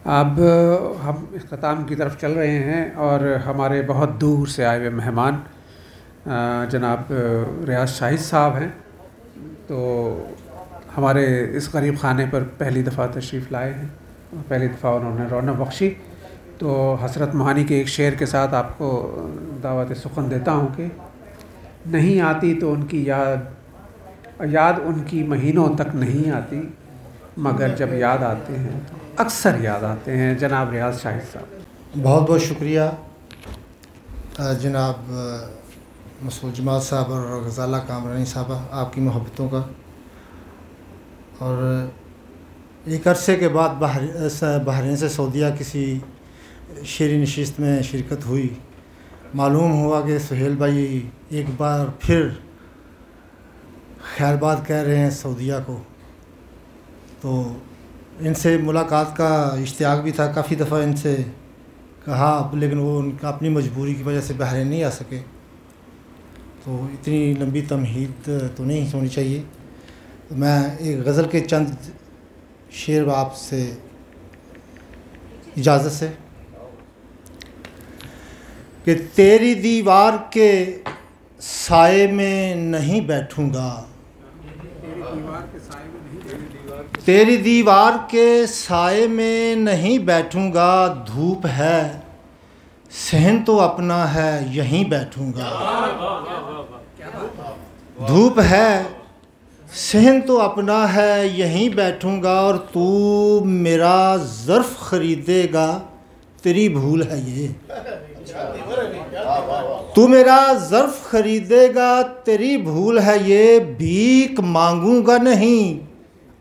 अब हम इख्तिताम की तरफ चल रहे हैं और हमारे बहुत दूर से आए हुए मेहमान जनाब रियाज शाहिद साहब हैं, तो हमारे इस गरीब खाने पर पहली दफ़ा तशरीफ़ लाए हैं। पहली दफ़ा उन्होंने रौनक बख्शी। तो हसरत मोहानी के एक शेर के साथ आपको दावत सुखन देता हूँ कि नहीं आती तो उनकी याद उनकी महीनों तक नहीं आती, मगर जब याद आते हैं तो अक्सर याद आते हैं। जनाब रियाज शाहिद साहब। बहुत बहुत शुक्रिया जनाब मसूद जमाल साहब और गज़ाला कामरानी साहब, आपकी मोहब्बतों का। और एक अरसे के बाद बहरीन से सऊदीया किसी शेरी नशिस्त में शिरकत हुई। मालूम हुआ कि सुहेल भाई एक बार फिर खैरबाद कह रहे हैं सऊदीया को। तो इनसे मुलाकात का इश्तियाक भी था, काफ़ी दफ़ा इनसे कहा, लेकिन वो उनका अपनी मजबूरी की वजह से बहरीन नहीं आ सके। तो इतनी लंबी तमहीद तो नहीं होनी चाहिए। तो मैं एक गज़ल के चंद शेर आपसे इजाज़त से कि तेरी दीवार के साए में नहीं बैठूँगा, तेरी दीवार के साए में नहीं बैठूँगा, धूप है सहन तो अपना है यहीं बैठूँगा। धूप है सहन तो अपना है यहीं बैठूँगा, और तू मेरा ज़र्फ़ ख़रीदेगा तेरी भूल है ये। तू मेरा ज़र्फ़ ख़रीदेगा तेरी भूल है ये, भीख मांगूँगा नहीं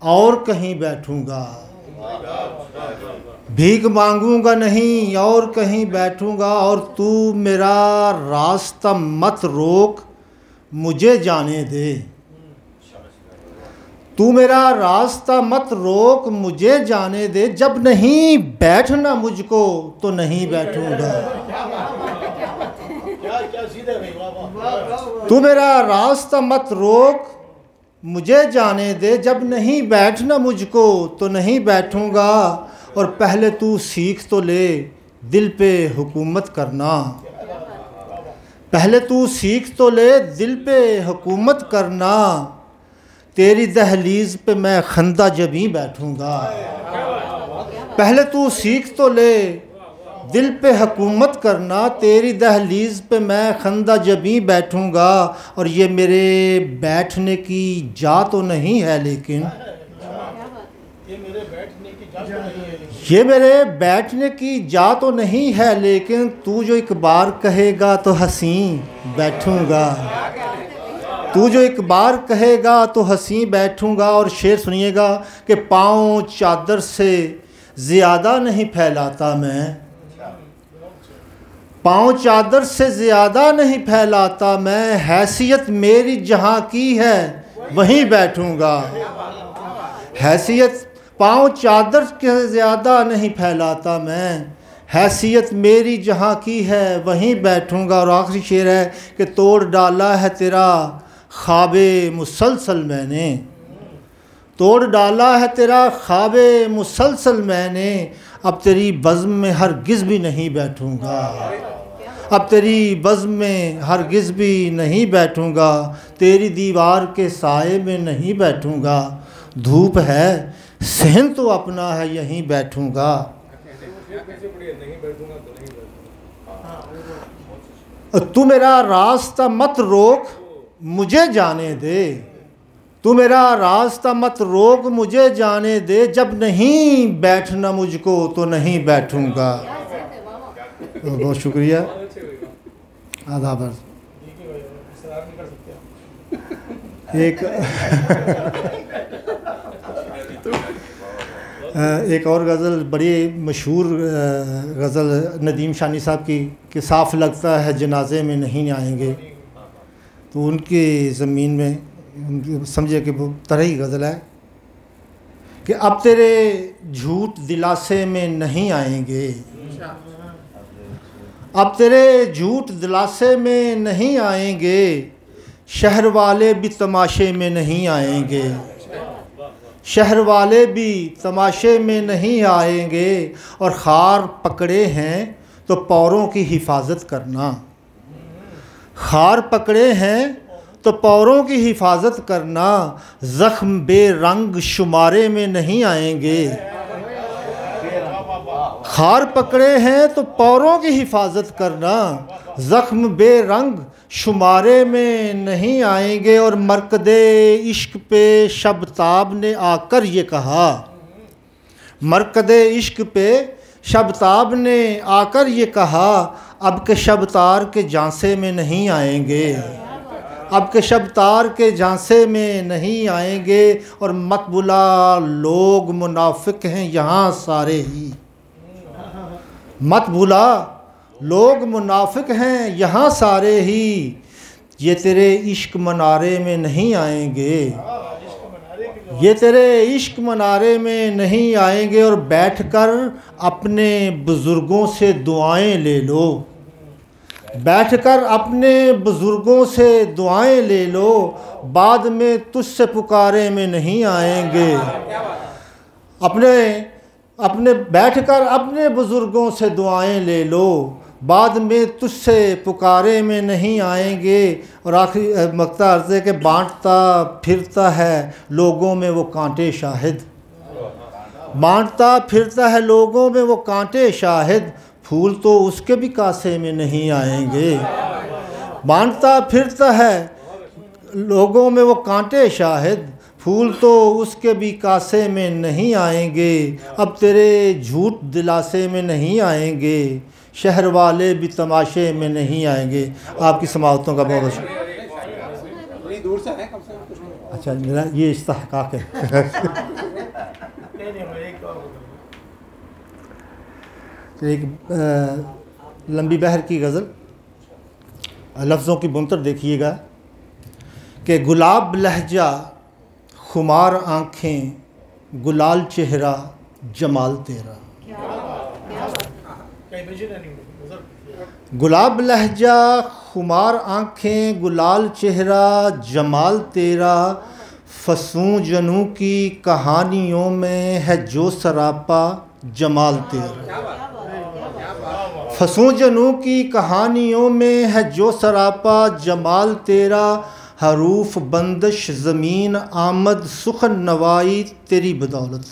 और कहीं बैठूँगा। भीख मांगूँगा नहीं और कहीं बैठूँगा, और तू मेरा रास्ता मत रोक मुझे जाने दे। तू मेरा रास्ता मत रोक मुझे जाने दे, जब नहीं बैठना मुझको तो नहीं बैठूँगा। तू मेरा रास्ता मत रोक मुझे जाने दे, जब नहीं बैठना मुझको तो नहीं बैठूँगा, और पहले तू सीख तो ले दिल पे हुकूमत करना। पहले तू सीख तो ले दिल पे हुकूमत करना, तेरी दहलीज़ पे मैं खंदा जबी बैठूँगा। पहले तू सीख तो ले दिल पे हुकूमत करना, तेरी दहलीज़ पे मैं खंदा जबी बैठूँगा। और ये मेरे बैठने की जा तो नहीं है, लेकिन ये मेरे बैठने की जा तो नहीं है, लेकिन तू जो एक बार कहेगा तो हंसी बैठूँगा। तू जो एक बार कहेगा तो हंसी बैठूँगा। और शेर सुनिएगा कि पाँव चादर से ज़्यादा नहीं फैलाता मैं, पाँव चादर से ज़्यादा नहीं फैलाता मैं, हैसियत मेरी जहाँ की है वहीं बैठूँगा। हैसियत पाँव चादर के ज़्यादा नहीं फैलाता मैं, हैसियत मेरी जहाँ की है वहीं बैठूँगा। और आखिरी शेर है कि तोड़ डाला है तेरा ख्वाबे मुसलसल मैंने, तोड़ डाला है तेरा ख्वाबे मुसलसल मैंने, अब तेरी बज़्म में हरगिज़ भी नहीं बैठूँगा। अब तेरी बज़्म में हरगिज़ भी नहीं बैठूँगा, तेरी दीवार के साए में नहीं बैठूँगा, धूप है सहन तो अपना है यहीं बैठूँगा। तू मेरा रास्ता मत रोक मुझे जाने दे, तू मेरा रास्ता मत रोक मुझे जाने दे, जब नहीं बैठना मुझको तो नहीं बैठूँगा। बहुत शुक्रिया। आदाब। एक और गज़ल बड़ी मशहूर गज़ल नदीम शानी साहब की कि साफ़ लगता है जनाजे में नहीं आएंगे। तो उनकी ज़मीन में समझे कि वो तरह ही गज़ल है कि अब तेरे झूठ दिलासे में नहीं आएंगे, अब तेरे झूठ दिलासे में नहीं आएंगे, शहर वाले भी तमाशे में नहीं आएंगे, शहर वाले भी तमाशे में नहीं आएंगे, और खार पकड़े हैं तो पौरों की हिफाजत करना। खार पकड़े हैं तो पौरों की हिफाजत करना, ज़ख्म बेरंग शुमारे में नहीं आएंगे। खार पकड़े हैं तो पौरों की हिफाजत करना, ज़ख्म बेरंग शुमारे में नहीं आएंगे। और मरकदे इश्क पे शबताब ने आकर ये कहा, मरकदे इश्क पे शबताब ने आकर ये कहा, अब के शबतार के झांसे में नहीं आएंगे, अब के शबतार के झांसे में नहीं आएंगे। और मत बुला लोग मुनाफिक हैं यहाँ सारे ही, मत भुला लोग मुनाफिक हैं यहाँ सारे ही, ये तेरे इश्क मनारे में नहीं आएंगे, ये तेरे इश्क मनारे में नहीं आएंगे। और बैठकर अपने बुज़ुर्गों से दुआएं ले लो, बैठकर अपने बुज़ुर्गों से दुआएं ले लो, बाद में तुझसे पुकारे में नहीं आएंगे। अपने बैठकर अपने बुज़ुर्गों से दुआएं ले लो, बाद में तुझसे पुकारे में नहीं आएंगे। और आखिरी मक्ता अर्ज़ है कि बांटता फिरता है लोगों में वो कांटे शाहिद, बांटता फिरता है लोगों में वो कांटे शाहिद, फूल तो उसके भी कासे में नहीं आएंगे। बांटता फिरता है लोगों में वो कांटे शाहिद, फूल तो उसके भी कासे में नहीं आएंगे। अब तेरे झूठ दिलासे में नहीं आएंगे, शहर वाले भी तमाशे में नहीं आएंगे। आपकी समाअतों का बहुत शुक्रिया। दूर से है कम से कम। अच्छा, मेरा ये इस्तेहकाक है। एक लंबी बहर की गज़ल, लफ्ज़ों की बुनतर देखिएगा कि गुलाब लहजा खुमार आँखें, गुलाल चेहरा जमाल तेरा। गुलाब लहजा खुमार आँखें, गुलाल चेहरा जमाल तेरा, फसूं जनू की कहानियों में है जो सरापा जमाल तेरा। फसूं जनू की कहानियों में है जो सरापा जमाल तेरा, हरूफ बंदिश ज़मीन आमद सुखन नवाई तेरी बदौलत।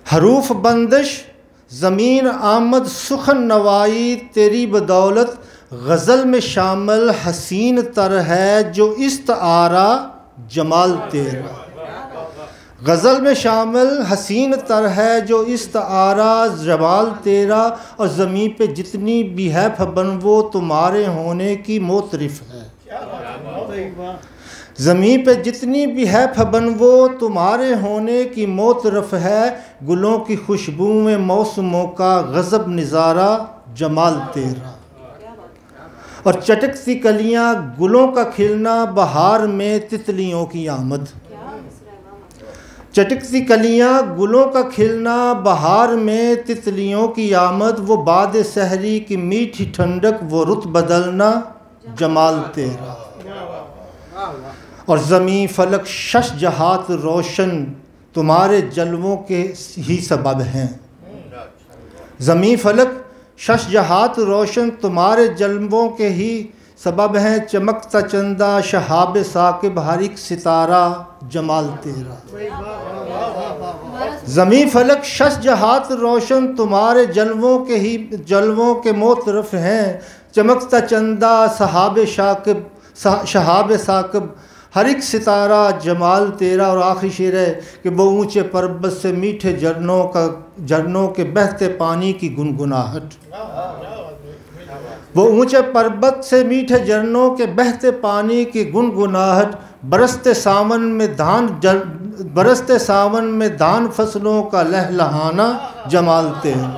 हरूफ बंदिश ज़मीन आमद सुखन नवाई तेरी बदौलत, गज़ल में शामिल हसीन तर है जो इस्तारा जमाल तेरा। गज़ल में शामिल हसीन तर है जो इस्तारा जमाल तेरा, और ज़मीन पे जितनी भी है फबन वो तुम्हारे होने की मोतरिफ है। ज़मीन पे जितनी भी है फबन वो तुम्हारे होने की मोतरफ है, गुलों की खुशबू में मौसमों का गज़ब नज़ारा जमाल तेरा। और चटकती कलियाँ गुलों का खिलना, बहार में तितलियों की आमद। चटकती कलियाँ गुलों का खिलना, बहार में तितलियों की आमद, वो बाद सहरी की मीठी ठंडक, वो रुत बदलना जमाल तेरा। और ज़मीं फलक शश जहात रोशन तुम्हारे जलवों के ही सबब हैं। ज़मीं फलक शश जहात रोशन तुम्हारे जलवों के ही सबब हैं, चमकता चंदा शहाब साकिब हर एक सितारा जमाल तेरा। ज़मीं फलक शश जहात रोशन तुम्हारे जलवों के मोतरफ हैं, चमकता चंदा शहाब साकिब हर एक सितारा जमाल तेरा। और आखिरी शेर है कि वो ऊंचे पर्वत से मीठे झरनों के बहते पानी की गुनगुनाहट। वो ऊंचे पर्वत से मीठे झरनों के बहते पानी की गुनगुनाहट, बरसते सावन में धान फसलों का लहलहाना जमाल तेरा।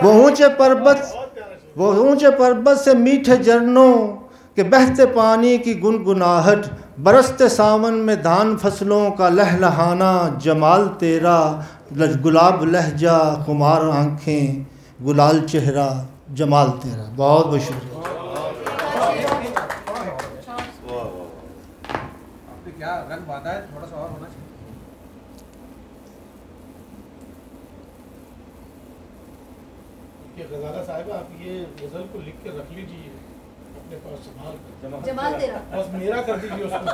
वो ऊंचे पर्वत से मीठे झरनों के बहते पानी की गुनगुनाहट, बरसते सावन में धान फसलों का लहलहाना जमाल तेरा। गुलाब लहजा खुमार आँखें, गुलाल चेहरा जमाल तेरा। बहुत बहुत शुक्रिया। बाधा है, थोड़ा सा और होना चाहिए। गजाला साहब आप ये गजल को लिख के रख लीजिए अपने पास संभाल कर, जमाल तेरा बस मेरा कर दीजिए उसको।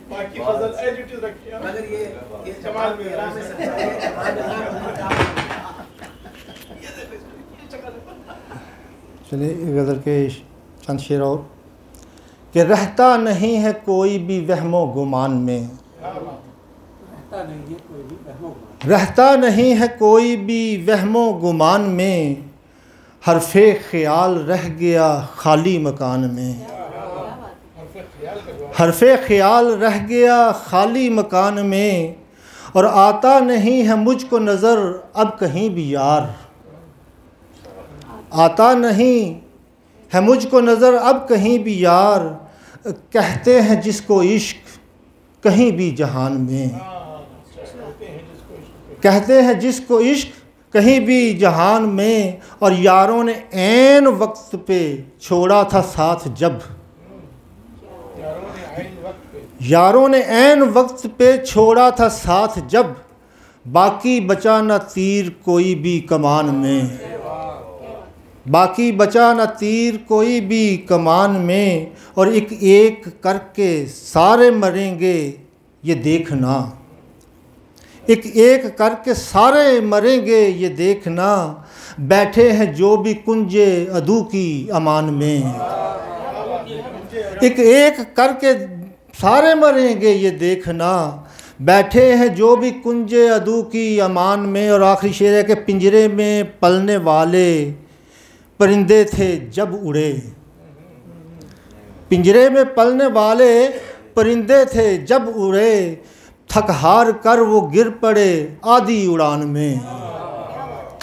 बाकी गजल एज इट इज रखिए, मगर ये जमाल मेरा में चलिए गज़ल के चंद शेर और कि रहता नहीं है कोई भी वहमो गुमान में, रहता नहीं है कोई भी वहमो गुमान में, हरफे ख्याल रह गया खाली मकान में, हरफे ख्याल रह गया खाली मकान में, और आता नहीं है मुझको नज़र अब कहीं भी यार, आता नहीं है मुझको नज़र अब कहीं भी यार, कहते हैं जिसको इश्क कहीं भी जहान में, कहते हैं जिसको इश्क कहीं भी जहान में, और यारों ने ऐन वक्त पे छोड़ा था साथ जब, यारों ने ऐन वक्त पे छोड़ा था साथ जब, बाकी बचा न तीर कोई भी कमान में, बाकी बचा न तीर कोई भी कमान में, और एक एक करके सारे मरेंगे ये देखना, एक एक करके सारे मरेंगे ये देखना, बैठे हैं जो भी कुंजे अदू की अमान में, एक एक करके सारे मरेंगे ये देखना, बैठे हैं जो भी कुंजे अदू की अमान में। और आखिरी शेर है कि पिंजरे में पलने वाले परिंदे थे जब उड़े, पिंजरे में पलने वाले परिंदे थे जब उड़े, थक हार कर वो गिर पड़े आधी उड़ान में,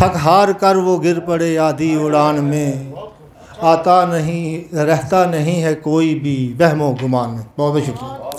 थक हार कर वो गिर पड़े आधी उड़ान में, आता नहीं रहता नहीं है कोई भी वहमो गुमान में। बहुत बहुत शुक्रिया।